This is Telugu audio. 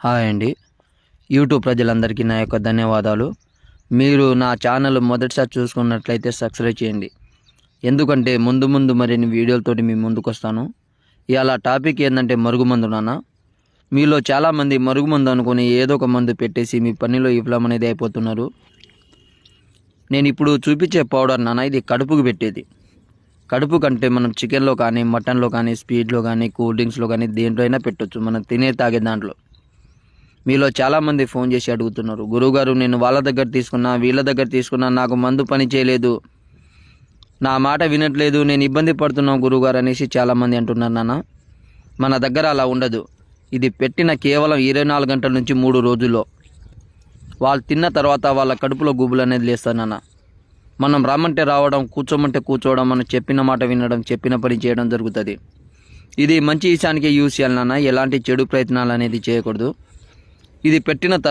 హాయ్ అండి. యూట్యూబ్ ప్రజలందరికీ నా యొక్క ధన్యవాదాలు. మీరు నా ఛానల్ మొదటిసారి చూసుకున్నట్లయితే సబ్స్క్రైబ్ చేయండి. ఎందుకంటే ముందు మరిన్ని వీడియోలతోటి మీ ముందుకొస్తాను. ఇవాళ టాపిక్ ఏంటంటే మరుగుమందు నాన్న. మీలో చాలామంది మరుగుమందు అనుకుని ఏదో ఒక మందు పెట్టేసి మీ పనిలో విఫలం అనేది అయిపోతున్నారు. నేను ఇప్పుడు చూపించే పౌడర్ నాన్న, ఇది కడుపుకు పెట్టేది. కడుపు కంటే మనం చికెన్లో కానీ, మటన్లో కానీ, స్వీట్లో కానీ, కూల్ డ్రింక్స్లో కానీ దేంట్లో అయినా పెట్టొచ్చు, మనం తినే తాగే దాంట్లో. మీలో చాలామంది ఫోన్ చేసి అడుగుతున్నారు, గురువుగారు నేను వాళ్ళ దగ్గర తీసుకున్నా, వీళ్ళ దగ్గర తీసుకున్నా, నాకు మందు పని చేయలేదు, నా మాట వినట్లేదు, నేను ఇబ్బంది పడుతున్నాను గురువుగారు అనేసి చాలామంది అంటున్నారు నాన్న. మన దగ్గర అలా ఉండదు. ఇది పెట్టిన కేవలం 24 గంటల నుంచి 3 రోజుల్లో వాళ్ళు తిన్న తర్వాత వాళ్ళ కడుపులో గుబులు అనేది లేస్తారు నాన్న. మనం రమ్మంటే రావడం, కూర్చోమంటే కూర్చోవడం, మనం చెప్పిన మాట వినడం, చెప్పిన పని చేయడం జరుగుతుంది. ఇది మంచి విషయానికే యూజ్ చేయాలి నాన్న, ఎలాంటి చెడు ప్రయత్నాలు అనేది చేయకూడదు. ఇది పెట్టిన తర్వాత